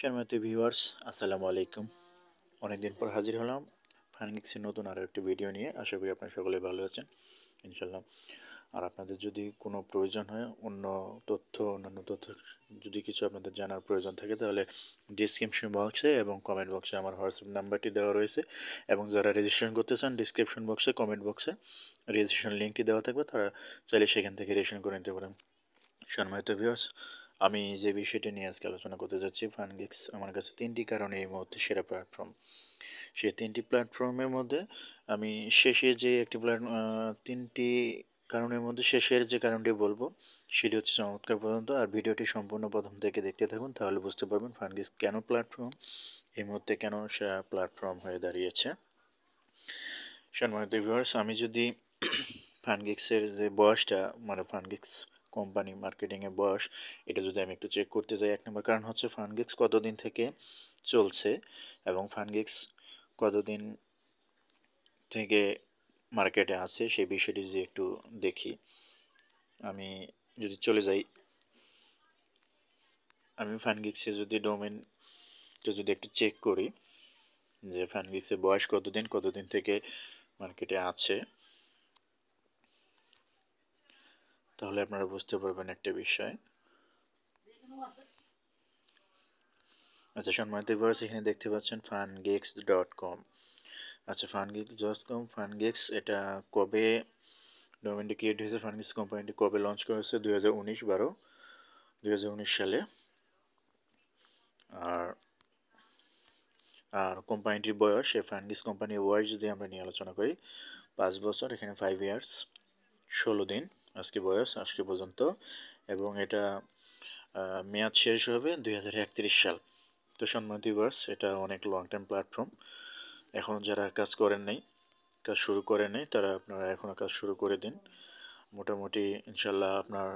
সম্মানিত ভিউয়ার্স, আসসালামু আলাইকুম। অনেকদিন পর হাজির হলাম ফানগিক্সের নতুন আরও একটি ভিডিও নিয়ে। আশা করি আপনারা সকলে ভালো আছেন ইনশাল্লাহ। আর আপনাদের যদি কোনো প্রয়োজন হয়, অন্যান্য তথ্য যদি কিছু আপনাদের জানার প্রয়োজন থাকে, তাহলে ডিসক্রিপশন বক্সে এবং কমেন্ট বক্সে আমার হোয়াটসঅ্যাপ নাম্বারটি দেওয়া রয়েছে। এবং যারা রেজিস্ট্রেশন করতে চান, ডিসক্রিপশন বক্সে কমেন্ট বক্সে রেজিস্ট্রেশন লিঙ্কটি দেওয়া থাকবে, তারা চাইলে সেখান থেকে রেজিস্ট্রেশন করে নিতে পারেন। সম্মানিত ভিউয়ার্স, আমি যে বিষয়টি নিয়ে আজকে আলোচনা করতে যাচ্ছি, ফানগিক্স আমার কাছে তিনটি কারণে এই মুহূর্তে সেরা প্ল্যাটফর্ম। সেই তিনটি প্ল্যাটফর্মের মধ্যে আমি শেষে যে একটি তিনটি কারণের মধ্যে শেষের যে কারণটি বলবো সেটি হচ্ছে চমৎকার পর্যন্ত। আর ভিডিওটি সম্পূর্ণ প্রথম থেকে দেখতে থাকুন, তাহলে বুঝতে পারবেন ফানগিক্স কেন প্ল্যাটফর্ম, এই মুহূর্তে কেন সেরা প্ল্যাটফর্ম হয়ে দাঁড়িয়েছে। সম্মানিত ভিউয়ার্স, আমি যদি ফানগিক্সের যে বয়সটা, মানে ফানগিক্স কোম্পানি মার্কেটিংয়ের বয়স, এটা যদি আমি একটু চেক করতে যাই, এক নম্বর কারণ হচ্ছে ফানগিক্স কতদিন থেকে চলছে এবং ফানগিক্স কতদিন থেকে মার্কেটে আছে সেই বিষয়টি যদি একটু দেখি। আমি যদি চলে যাই, আমি ফানগিক্সে যদি ডোমেনটা যদি একটু চেক করি যে ফানগিক্সের বয়স কতদিন থেকে মার্কেটে আছে, তাহলে আপনারা বুঝতে পারবেন একটা বিষয়। আচ্ছা সম্মানিত ভিউয়ার্স, এখানে দেখতে পাচ্ছেন fungeeks.com। আচ্ছা fungeeks.com, ফানগিক্স এটা কবে ডোমেইনটি ক্রিয়েট হয়েছে, ফানগিক্স কোম্পানিটি কবে লঞ্চ করেছে, 2019 সালে। আর আর কোম্পানিটির বয়স, এই ফানগিক্স কোম্পানির বয়স যদি আমরা নিয়ে আলোচনা করি, 5 বছর, এখানে 5 ইয়ার্স 16 দিন আজকে বয়স, আজকে পর্যন্ত। এবং এটা মেয়াদ শেষ হবে 2031 সাল। তো সম্মানিত ভিউয়ার্স, এটা অনেক লং টার্ম প্ল্যাটফর্ম। এখন যারা কাজ শুরু করেন নাই, তারা আপনারা এখনও কাজ শুরু করে দিন। মোটামুটি ইনশাল্লাহ আপনার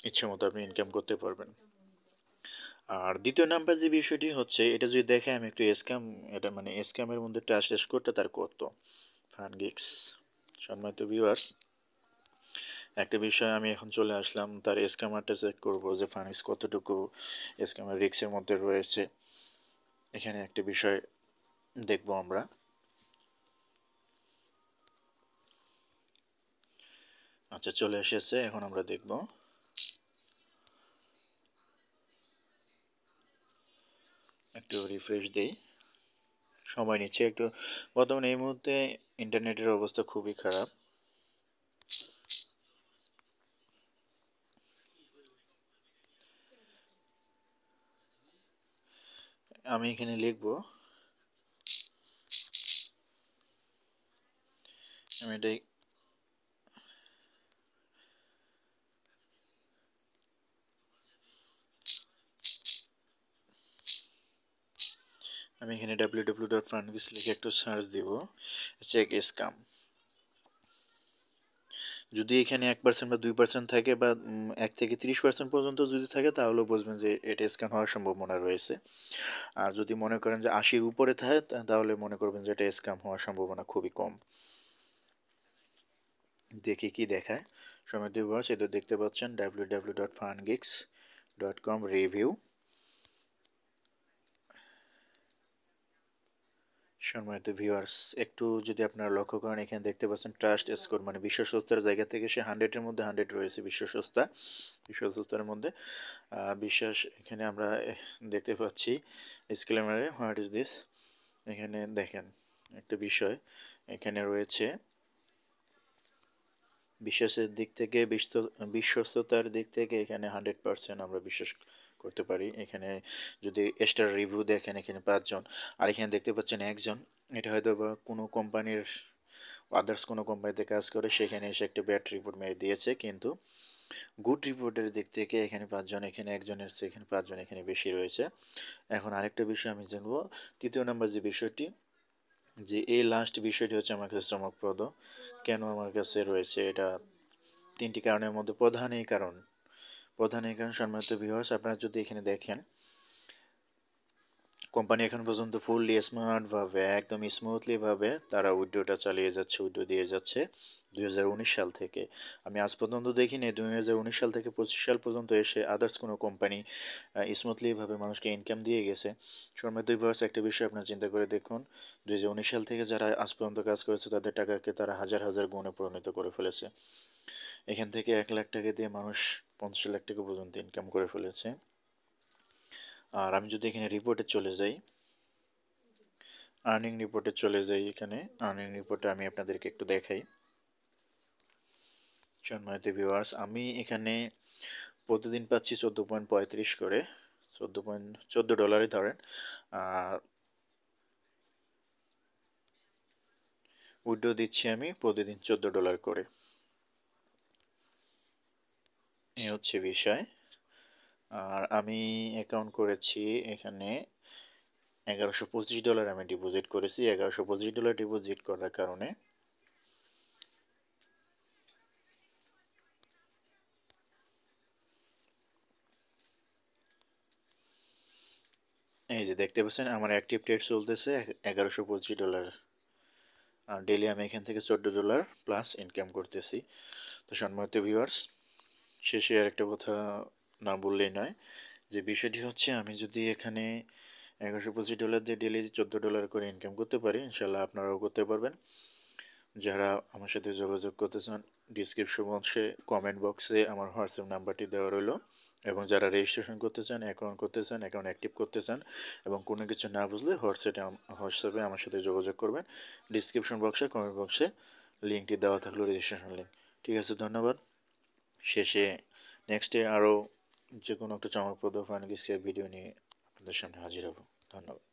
ইচ্ছে মতো আপনি ইনকাম করতে পারবেন। আর দ্বিতীয় নাম্বার যে বিষয়টি হচ্ছে, এটা যদি দেখে আমি একটু স্ক্যাম, এটা মানে স্ক্যামের মধ্যে ট্রাস্ট স্কোরটা তার কত। ফানগিক্স, সম্মানিত ভিউয়ার্স, একটা বিষয় আমি এখন চলে আসলাম, তার স্ক্যামারটা চেক করবো যে ফানগিক্স কতটুকু স্ক্যামের রিস্কের মধ্যে রয়েছে। এখানে একটা বিষয় দেখবো আমরা। আচ্ছা চলে এসেছে, এখন আমরা দেখব। একটু রিফ্রেশ দেই, সময় নিচ্ছে একটু। বর্তমানে এই মুহূর্তে ইন্টারনেটের অবস্থা খুবই খারাপ। আমি এখানে লিখব, আমি এটাই আমি এখানে www.fungeeks লিখে একটু সার্চ দিব, চেক স্ক্যাম। যদি এখানে 1% বা 2% থাকে, বা 1 থেকে 30% পর্যন্ত যদি থাকে, তাহলে বুঝবেন যে এটা স্ক্যাম হওয়ার সম্ভাবনা রয়েছে। আর যদি মনে করেন যে 80-র উপরে থাকে, তাহলে মনে করবেন যে এটা স্ক্যাম হওয়ার সম্ভাবনা খুবই কম। দেখি কি দেখায়। সম্মানিত ভিউয়ার্স, এটা দেখতে পাচ্ছেন www.fungeeks.com রিভিউ। সম্মানিত ভিউয়ার্স, একটু যদি আপনারা লক্ষ্য করেন, এখানে দেখতে পাচ্ছেন ট্রাস্ট স্কোর, মানে বিশ্বস্ততার জায়গা থেকে সে 100-এর মধ্যে 100 রয়েছে। বিশ্বস্ততার মধ্যে বিশ্বাস, এখানে আমরা দেখতে পাচ্ছি ডিসক্লেমারে, হোয়াট ইজ দিস। এখানে দেখেন একটা বিষয়, এখানে রয়েছে বিশ্বাসের দিক থেকে, বিশ্বস্ততার দিক থেকে এখানে 100% আমরা বিশ্বাস করতে পারি। এখানে যদি স্টার রিভিউ দেখেন, এখানে 5 জন, আর এখানে দেখতে পাচ্ছেন 1 জন। এটা হয়তো বা কোনো কোম্পানির, আদার্স কোনো কোম্পানিতে কাজ করে, সেখানে এসে একটা ব্যাড রিপোর্ট মেরে দিয়েছে। কিন্তু গুড রিপোর্টের দিক থেকে এখানে 5 জন, এখানে 1 জনের চেয়ে এখানে 5 জন এখানে বেশি রয়েছে। এখন আরেকটা বিষয় আমি জানবো, তৃতীয় নাম্বার যে বিষয়টি, যে এই লাস্ট বিষয়টি হচ্ছে আমার কাছে চমকপ্রদ। কেন আমার কাছে রয়েছে এটা, তিনটি কারণের মধ্যে প্রধান এই কারণ সম্মানিত ভিউয়ার্স, আপনারা যদি এখানে দেখেন, কোম্পানি এখন পর্যন্ত ফুললি স্মার্ট ভাবে, একদম স্মুথলি ভাবে তারা উইড্রোটা চালিয়ে যাচ্ছে, উইড্রো দিয়ে যাচ্ছে। 2019 সাল থেকে। আমি আজ পর্যন্ত দেখিনি 2019 সাল থেকে 25 সাল পর্যন্ত এসে আদার্স কোনো কোম্পানি স্মুথলি এভাবে মানুষকে ইনকাম দিয়ে গেছে। সম্মানিত ভিউয়ার্স, একটা বিষয় আপনারা চিন্তা করে দেখুন, 2019 সাল থেকে যারা আজ পর্যন্ত কাজ করেছে তাদের টাকাকে তারা হাজার হাজার গুণে পরিণত করে ফেলেছে। এখান থেকে 1 লাখ টাকা দিয়ে মানুষ 50 লাখ টাকা পর্যন্ত ইনকাম করে ফেলেছে। আর আমি যদি এখানে রিপোর্টে চলে যাই, আর্নিং রিপোর্টে চলে যাই, এখানে আর্নিং রিপোর্টে আমি আপনাদেরকে একটু দেখাই। সম্মানিত ভিউয়ার্স, আমি এখানে প্রতিদিন পাচ্ছি 14.35 করে, 14 ডলারই ধরেন। আর উইথড্র দিচ্ছি আমি প্রতিদিন 14 ডলার করে। এই হচ্ছে বিষয়। আর আমি অ্যাকাউন্ট করেছি এখানে 1125 ডলার আমি ডিপোজিট করেছি। 1125 ডলার ডিপোজিট করার কারণে এই যে দেখতে পাচ্ছেন আমার অ্যাক্টিভ ট্রেড চলতেছে 1125 ডলার। আর ডেইলি আমি এখান থেকে 14 ডলার প্লাস ইনকাম করতেছি। তো সম্মানিত ভিউয়ার্স, শেষে আর একটা কথা না বললেই নয়, যে বিষয়টি হচ্ছে আমি যদি এখানে 1125 ডলার দিয়ে ডেইলি 14 ডলার করে ইনকাম করতে পারি, ইনশাল্লাহ আপনারাও করতে পারবেন। যারা আমার সাথে যোগাযোগ করতে চান, ডিসক্রিপশন বক্সে কমেন্ট বক্সে আমার হোয়াটসঅ্যাপ নাম্বারটি দেওয়া রইল। এবং যারা রেজিস্ট্রেশন করতে চান, অ্যাকাউন্ট করতে চান, অ্যাকাউন্ট অ্যাক্টিভ করতে চান এবং কোনো কিছু না বুঝলে হোয়াটসঅ্যাপে আমার সাথে যোগাযোগ করবেন। ডিসক্রিপশন বক্সে কমেন্ট বক্সে লিঙ্কটি দেওয়া থাকলো, রেজিস্ট্রেশন লিঙ্ক। ঠিক আছে, ধন্যবাদ। শেষে নেক্সটে আরও যে কোনো একটা চমকপ্রদ ফানি ভিডিও নিয়ে আপনাদের সামনে হাজির হব। ধন্যবাদ।